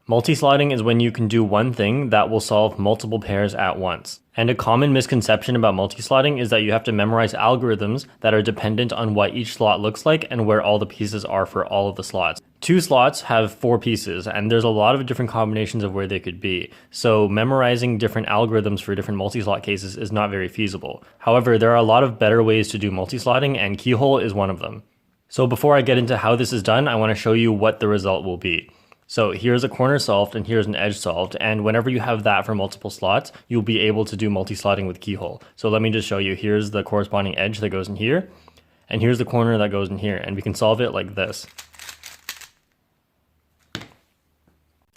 Multi-slotting is when you can do one thing that will solve multiple pairs at once. And a common misconception about multi-slotting is that you have to memorize algorithms that are dependent on what each slot looks like and where all the pieces are for all of the slots. Two slots have 4 pieces, and there's a lot of different combinations of where they could be. So memorizing different algorithms for different multi-slot cases is not very feasible. However, there are a lot of better ways to do multi-slotting, and keyhole is one of them. So before I get into how this is done, I want to show you what the result will be. So here's a corner solved and here's an edge solved, and whenever you have that for multiple slots, you'll be able to do multi-slotting with keyhole. So let me just show you. Here's the corresponding edge that goes in here, and here's the corner that goes in here, and we can solve it like this.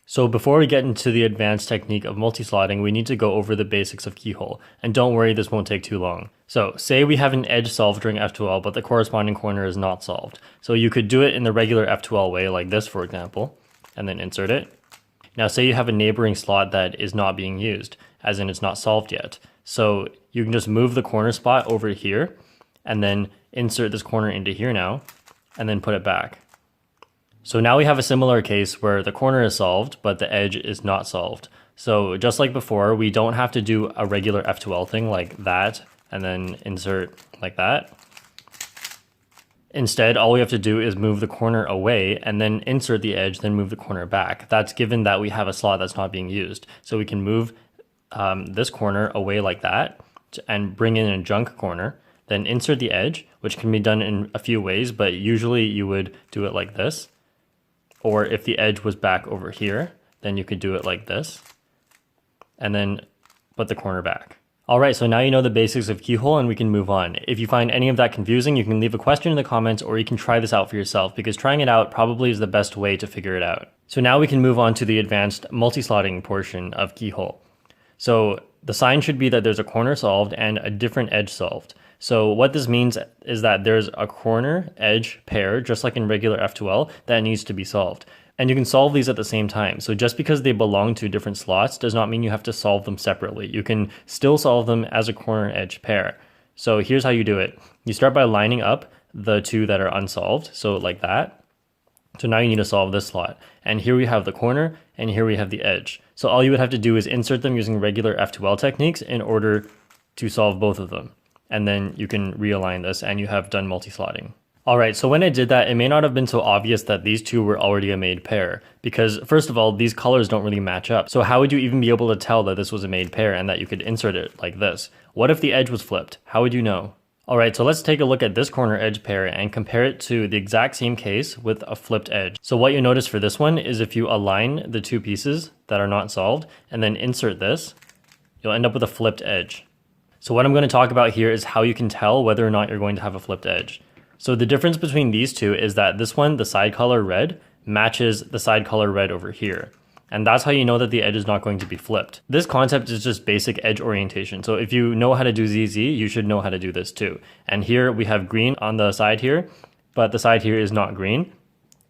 So before we get into the advanced technique of multi-slotting, we need to go over the basics of keyhole, and don't worry, this won't take too long. So say we have an edge solved during F2L, but the corresponding corner is not solved. So you could do it in the regular F2L way, like this for example, and then insert it. Now say you have a neighboring slot that is not being used, as in it's not solved yet. So you can just move the corner spot over here, and then insert this corner into here now, and then put it back. So now we have a similar case where the corner is solved, but the edge is not solved. So just like before, we don't have to do a regular F2L thing like that, and then insert like that. Instead, all we have to do is move the corner away and then insert the edge, then move the corner back. That's given that we have a slot that's not being used. So we can move this corner away like that and bring in a junk corner, then insert the edge, which can be done in a few ways, but usually you would do it like this. Or if the edge was back over here, then you could do it like this, and then put the corner back. All right, so now you know the basics of keyhole and we can move on. If you find any of that confusing, you can leave a question in the comments or you can try this out for yourself, because trying it out probably is the best way to figure it out. So now we can move on to the advanced multi-slotting portion of keyhole. So the sign should be that there's a corner solved and a different edge solved. So what this means is that there's a corner edge pair, just like in regular F2L, that needs to be solved. And you can solve these at the same time. So just because they belong to different slots does not mean you have to solve them separately. You can still solve them as a corner edge pair. So here's how you do it. You start by lining up the two that are unsolved, so like that. So now you need to solve this slot. And here we have the corner, and here we have the edge. So all you would have to do is insert them using regular F2L techniques in order to solve both of them. And then you can realign this and you have done multi-slotting. All right, so when I did that, it may not have been so obvious that these two were already a made pair, because first of all, these colors don't really match up. So how would you even be able to tell that this was a made pair and that you could insert it like this? What if the edge was flipped? How would you know? All right, so let's take a look at this corner edge pair and compare it to the exact same case with a flipped edge. So what you notice for this one is if you align the two pieces that are not solved and then insert this, you'll end up with a flipped edge. So what I'm going to talk about here is how you can tell whether or not you're going to have a flipped edge. So the difference between these two is that this one, the side color red, matches the side color red over here. And that's how you know that the edge is not going to be flipped. This concept is just basic edge orientation. So if you know how to do ZZ, you should know how to do this too. And here we have green on the side here, but the side here is not green.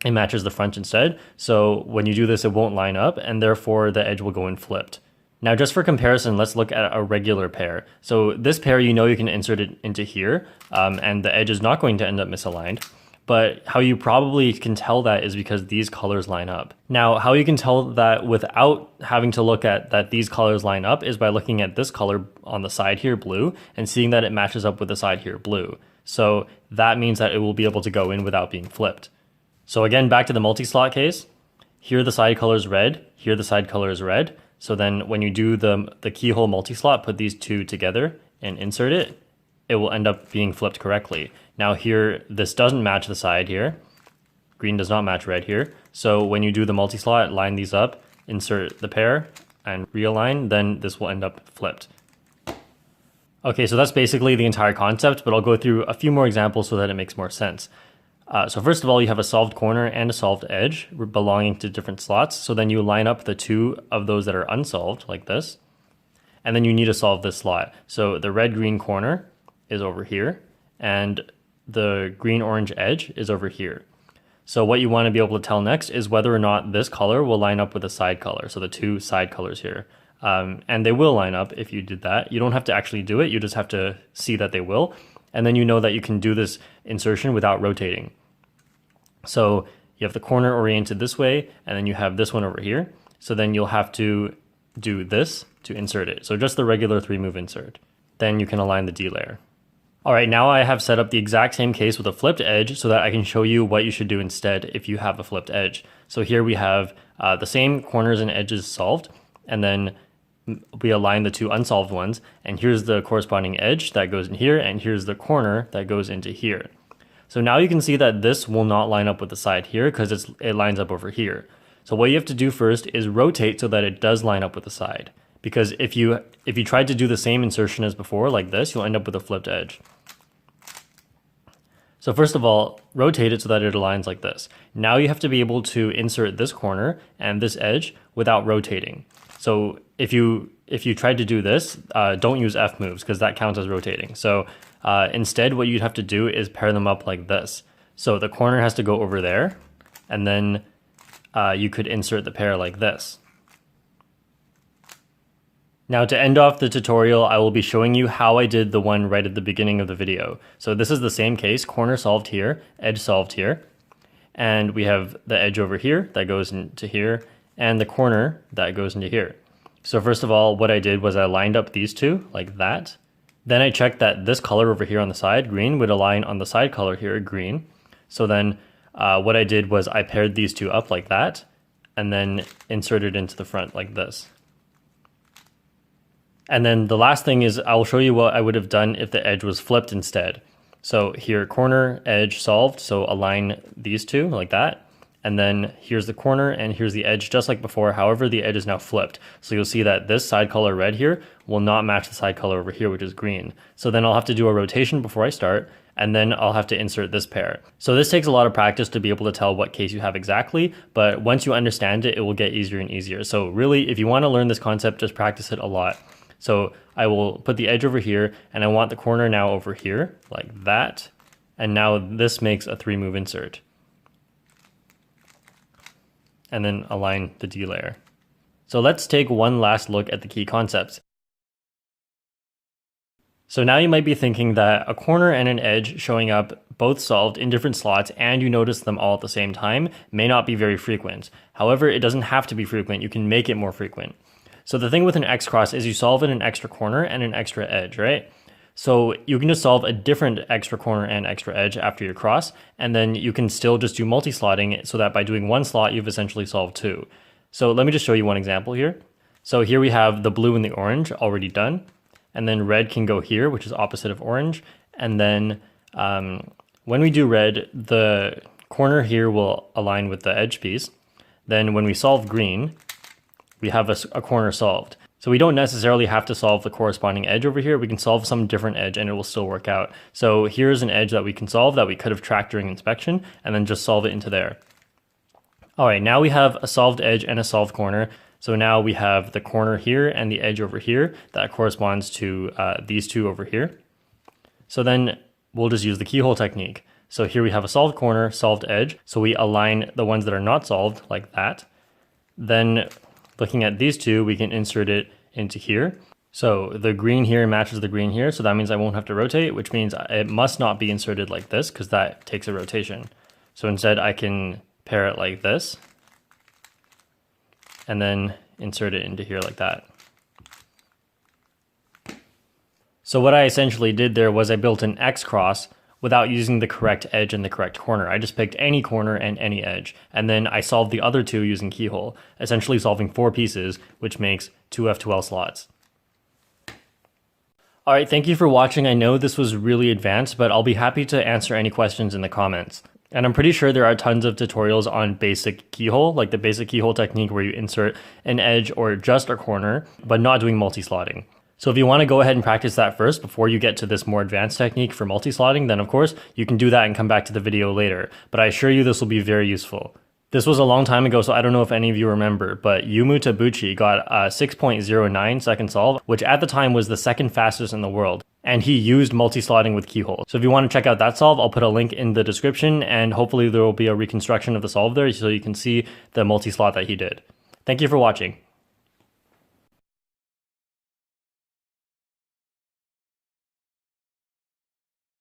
It matches the front instead. So when you do this, it won't line up, and therefore the edge will go in flipped. Now, just for comparison, let's look at a regular pair. So this pair, you know you can insert it into here, and the edge is not going to end up misaligned. But how you probably can tell that is because these colors line up. Now, how you can tell that without having to look at that these colors line up is by looking at this color on the side here, blue, and seeing that it matches up with the side here, blue. So that means that it will be able to go in without being flipped. So again, back to the multi-slot case. Here the side color is red, here the side color is red. So then when you do the keyhole multi-slot, put these two together and insert it, it will end up being flipped correctly. Now here, this doesn't match the side here. Green does not match red here. So when you do the multi-slot, line these up, insert the pair, and realign, then this will end up flipped. Okay, so that's basically the entire concept, but I'll go through a few more examples so that it makes more sense. So first of all, you have a solved corner and a solved edge belonging to different slots. So then you line up the two of those that are unsolved like this. And then you need to solve this slot. So the red-green corner is over here and the green-orange edge is over here. So what you want to be able to tell next is whether or not this color will line up with the side color. So the two side colors here. And they will line up if you did that. You don't have to actually do it. You just have to see that they will. And then you know that you can do this insertion without rotating. So you have the corner oriented this way, and then you have this one over here. So then you'll have to do this to insert it. So just the regular 3-move insert. Then you can align the D layer. All right, now I have set up the exact same case with a flipped edge so that I can show you what you should do instead if you have a flipped edge. So here we have the same corners and edges solved, and then we align the 2 unsolved ones, and here's the corresponding edge that goes in here, and here's the corner that goes into here. So now you can see that this will not line up with the side here because it lines up over here. So what you have to do first is rotate so that it does line up with the side. Because if you tried to do the same insertion as before, like this, you'll end up with a flipped edge. So first of all, rotate it so that it aligns like this. Now you have to be able to insert this corner and this edge without rotating. So if you tried to do this, don't use F moves because that counts as rotating. So instead, what you'd have to do is pair them up like this. So the corner has to go over there, and then you could insert the pair like this. Now to end off the tutorial, I will be showing you how I did the one right at the beginning of the video. So this is the same case, corner solved here, edge solved here, and we have the edge over here that goes into here, and the corner that goes into here. So first of all, what I did was I lined up these two like that. Then I checked that this color over here on the side, green, would align on the side color here, green. So then what I did was I paired these two up like that, and then inserted into the front like this. And then the last thing is I'll show you what I would have done if the edge was flipped instead. So here, corner, edge solved, so align these two like that. And then here's the corner and here's the edge just like before. However, the edge is now flipped. So you'll see that this side color red here will not match the side color over here, which is green. So then I'll have to do a rotation before I start, and then I'll have to insert this pair. So this takes a lot of practice to be able to tell what case you have exactly, but once you understand it, it will get easier and easier. So really, if you want to learn this concept, just practice it a lot. So I will put the edge over here, and I want the corner now over here, like that. And now this makes a 3-move insert. And then align the D layer. So let's take one last look at the key concepts. So now you might be thinking that a corner and an edge showing up both solved in different slots and you notice them all at the same time may not be very frequent. However, it doesn't have to be frequent. You can make it more frequent. So the thing with an X cross is you solve in an extra corner and an extra edge, right? So you can just solve a different extra corner and extra edge after your cross, and then you can still just do multi-slotting so that by doing one slot, you've essentially solved 2. So let me just show you one example here. So here we have the blue and the orange already done, and then red can go here, which is opposite of orange. And then when we do red, the corner here will align with the edge piece. Then when we solve green, we have a corner solved. So we don't necessarily have to solve the corresponding edge over here. We can solve some different edge and it will still work out. So here's an edge that we can solve that we could have tracked during inspection, and then just solve it into there. All right, now we have a solved edge and a solved corner. So now we have the corner here and the edge over here that corresponds to these two over here. So then we'll just use the keyhole technique. So here we have a solved corner, solved edge. So we align the ones that are not solved like that. Then looking at these two, we can insert it into here. So the green here matches the green here, so that means I won't have to rotate, which means it must not be inserted like this because that takes a rotation. So instead I can pair it like this and then insert it into here like that. So what I essentially did there was I built an X cross without using the correct edge and the correct corner. I just picked any corner and any edge, and then I solved the other two using keyhole, essentially solving 4 pieces, which makes 2 F2L slots. All right, thank you for watching. I know this was really advanced, but I'll be happy to answer any questions in the comments. And I'm pretty sure there are tons of tutorials on basic keyhole, like the basic keyhole technique where you insert an edge or just a corner, but not doing multi-slotting. So if you want to go ahead and practice that first before you get to this more advanced technique for multi-slotting, then of course you can do that and come back to the video later. But I assure you this will be very useful. This was a long time ago, so I don't know if any of you remember, but Yumu Tabuchi got a 6.09 second solve, which at the time was the second fastest in the world. And he used multi-slotting with keyhole. So if you want to check out that solve, I'll put a link in the description, and hopefully there will be a reconstruction of the solve there so you can see the multi-slot that he did. Thank you for watching.